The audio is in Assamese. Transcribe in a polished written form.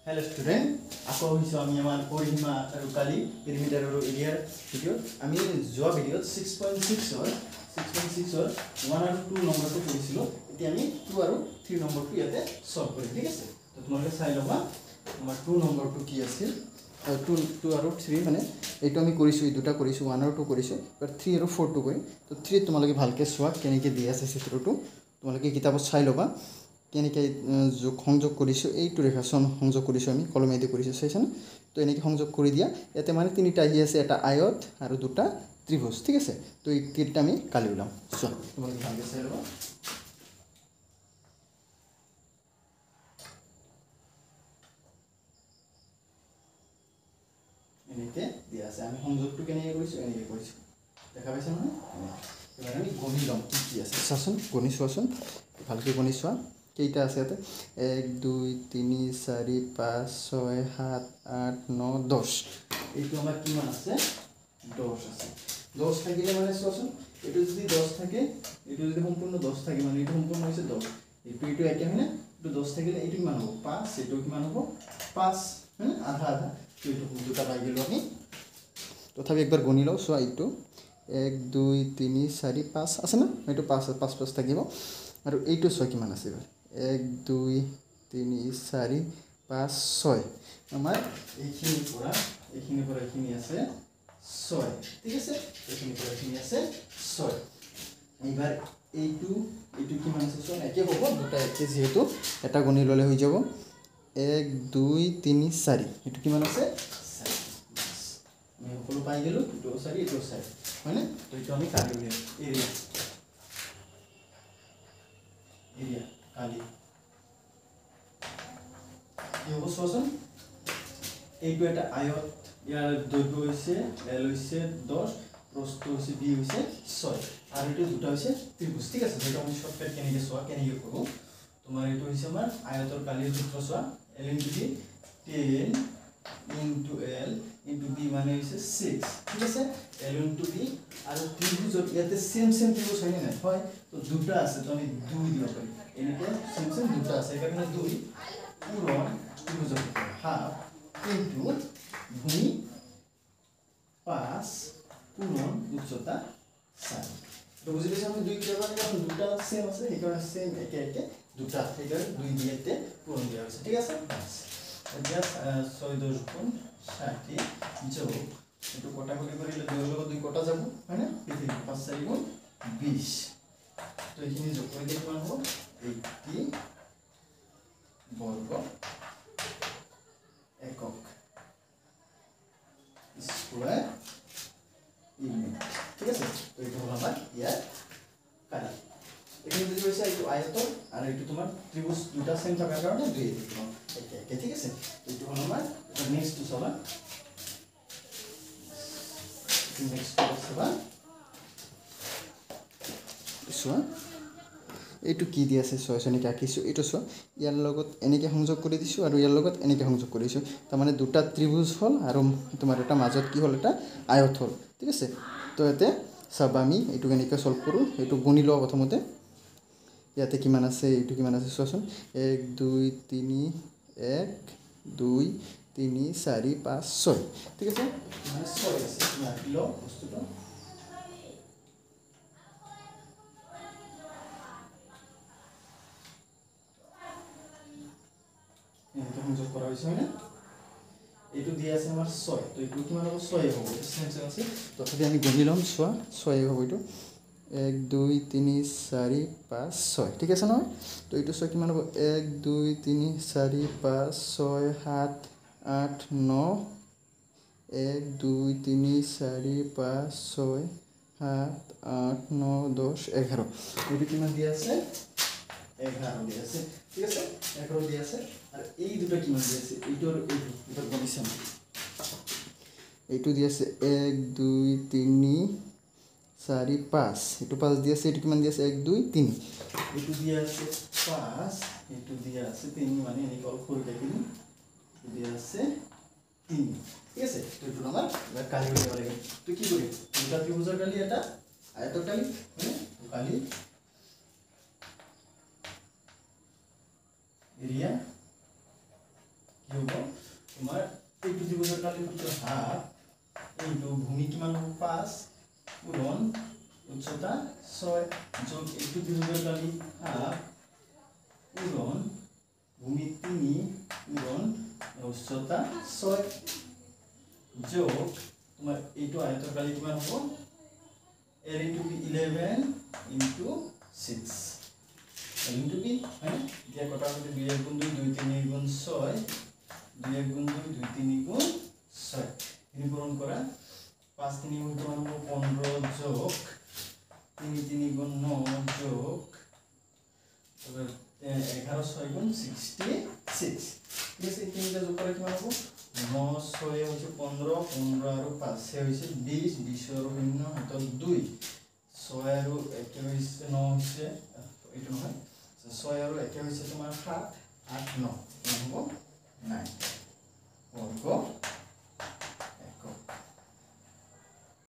Hello student, আকৌ হৈছে আমি আমাৰ পৰিসীমা আৰু কালি পেৰিমিটাৰ আৰু এৰিয়াৰ ভিডিও আমি যোৱা ভিডিওত 6.6 ৰ 1 আৰু 2 নম্বৰটো কৰিছিলো এতিয়া আমি 2 আৰু 3 নম্বৰটো ইয়াতে সলভ কৰিম ঠিক আছে তো তোমালোকে চাই লবা আমাৰ 2 নম্বৰটো কি আছিল 2 আৰু 3 মানে এইটো আমি কৰিছো এই দুটা কৰিছো 1 আৰু 2 কৰিছো বাট 3 আৰু 4 টো কৰিম তো 3 তোমালোকে ভালকে চোৱা কেনেকৈ দি আছে চিত্ৰটো তোমালোকে কিতাপত চাই লবা কেনেকৈ সংযোগ কৰিছো এইটো ৰেখাখন সংযোগ কৰিছো আমি কলমেদি কৰিছো চাইছানে তো এনেকৈ সংযোগ কৰি দিয়া ইয়াতে মানে তিনিটা আহি আছে এটা আয়ত আৰু দুটা ত্ৰিভুজ ঠিক আছে তো এই তিনিটা আমি কালি উলাম চোৱা তোমালোকে ভালকৈ চাই লবা এনেকৈ দিয়া আছে আমি সংযোগটো কেনেকৈ কৰিছো এনেকৈ কৰিছো দেখা পাইছা নহয় এবাৰ আমি গণি লম কি আছে চাচোন গণি চোৱাচোন ভালকৈ গণি চোৱা কেইটা আছে ইয়াতে 1 2 3 4 5 6 7 8 9 10 এইটো আমাৰ কিমান আছে 10 আছে 10 থাকিলে মানে চোৱাচোন এইটো যদি 10 থাকে এইটো যদি সম্পূৰ্ণ 10 থাকে মানে এইটো সম্পূৰ্ণ হৈছে 10 এইটো একে হয় না এইটো 10 থাকিলে এইটো কিমান হ'ব 5 এইটো কিমান হ'ব 5 মানে আধা আধা এইটো দুটা পাই গেল আমি তথাপি একবাৰ গণি লও চোৱা এইটো 1 2 3 4 5 আছে না এইটো 5 5 থাকিব আৰু এইটো চোৱা কিমান আছে 1 2 3 4 5 6 আমাৰ এইখিনিৰ পৰা এইখিনি আছে 6 ঠিক আছে এইখিনিৰ পৰা এইখিনি আছে 6 এইবাৰ এইটো কিমান আছে চোৱা একে হ'ব দুটা একে যেহেতু এটা গণি ললে হৈ যাব 1 2 3 4 এইটো কিমান আছে 4 আমি সকলো পাই গেলো এইটো 4 এইটো 4 হয়নে তো এইটো আমি কালি উলিয়াম এরিয়া কালি কি হ'ব চোৱাচোন এইটো এটা আয়ত ইয়াৰ দৈৰ্ঘ্য হৈছে l হৈছে 10 প্ৰস্থ হৈছে b হৈছে 6 আৰু এইটো দুটা হৈছে ত্ৰিভুজ ঠিক আছে যেটা আমি শৰ্টকাট কেনেকৈ চোৱা কেনেকৈ কৰোঁ তোমাৰ এইটো হৈছে আমাৰ আয়তৰ কালিৰ সূত্ৰ চোৱা l * b 10 * l * b মানে হৈছে 6 ঠিক আছে l * b আৰু ত্ৰিভুজৰ ইয়াতে সেম ত্ৰিভুজ হয় না হয় তো দুটা আছে তো আমি 2 দিব পাৰি এনেকৈ সেম দুটা আছে এখানে 2 পূরণ ত্রিভুজের হাফ ইনটু ভূমি 5 পূরণ উচ্চতা 4 তো বুঝি গেছে আমি 2 কিভাবে কারণ দুটা সেম আছে এই কারণে সেম একে একে দুটা এই কারণে 2 দিয়েতে পূরণ দেওয়া আছে ঠিক আছে এতিয়া 6 10 গুণ 60 যোগ একটু কটাকটি করিলে 2 লগ 2 কটা যাব হয় না 5 4 গুণ 20 তো এখানে যোগ করে দিতে পারবো 80 বর্গ একক স্কয়ার ইউনিট ঠিক আছে তো এটা হলো আমার ইয়ার কালি এখানে যদি হইছে একটু আয়তন আর একটু তোমার ত্রিভুজ দুটা সেম থাকার কারণে দুই দিলাম একে ঠিক আছে তো এটা হলো আমার নেক্সট টু সমান নেক্সট টু সমান সমান এইটো কি দি আছে চোৱা এনেকৈ আঁকিছোঁ এইটো চোৱা ইয়াৰ লগত এনেকৈ সংযোগ কৰি দিছোঁ আৰু ইয়াৰ লগত এনেকৈ সংযোগ কৰিছোঁ তাৰমানে দুটা ত্ৰিভুজ হ'ল আৰু তোমাৰ এটা মাজত কি হ'ল এটা আয়ত হ'ল ঠিক আছে তো ইয়াতে চাবা আমি এইটো কেনেকৈ সলভ কৰোঁ এইটো গণি লওঁ প্ৰথমতে ইয়াতে কিমান আছে এইটো কিমান আছে চোৱাচোন 1 2 3 1 2 3 4 5 6 ঠিক আছে মানে 6 আছে আঁকি লওঁ বস্তুটো সংযোগ করা হয়েছে না এইটো দিয়া আছে আমার 6 তো এইটো কিমান হ'ব 6 হ'ব সেম আছে তথাপি আমি গণি লম 6 হ'ব এইটো 1 2 3 4 5 6 ঠিক আছে নহয় তো এইটো 6 কিমান হ'ব 1 2 3 4 5 6 7 8 9 1 2 3 4 5 6 7 8 9 10 11 এইটো কিমান দিয়া আছে 11 দিয়া আছে ঠিক আছে 11 দিয়া আছে আর এই দুটো কিমান দিয়া আছে এইটোর এইটো গণিছে এইটো দিয়া আছে 1 2 3 4 5 এইটো 5 দিয়া আছে এইটো কিমান দিয়া আছে 1 2 3 এইটো দিয়া আছে 5 এইটো দিয়া আছে 3 মানে এই কল করে দেখিনি দিয়া আছে 3 ঠিক আছে তো এটা আমার কালি হয়ে গেল তো কি করি দুটা ত্রিভুজের কালি এটা আয়তর কালি মানে কালি এরিয়া কি হ'ব তোমাৰ এইটো দিৱসৰ কালি সূত্ৰ হাফ ইনটু ভূমি কিমান হ'ব 5 পূৰণ উচ্চতা 6 যোগ এইটো দিৱসৰ কালি হাফ পূৰণ ভূমি 3 পূৰণ উচ্চতা 6 যোগ তোমাৰ এইটো আয়তৰ কালি কিমান হ'ব a into b 11 into 6 into b হ্যাঁ দিয়া কটা হতে 2 1 গুণ 2 2 3 গুণ 6 2 1 গুণ 2 2 3 গুণ 6 ini পূরণ করা 5 3 গুণ কিমান হ'ব 15 যোগ 3 3 গুণ 9 যোগ 11 6 গুণ 66 ঠিক আছে তিনটা যোগ করে কিমান হ'ব 9 6 হচ্ছে 15 15 আর 5 সে হচ্ছে 20 20 আর 0 হাতত 2 6 আর 1 হচ্ছে 9 হচ্ছে এটা নহয় 6 আর 1 হচ্ছে তোমার 7 8 9 হ'ব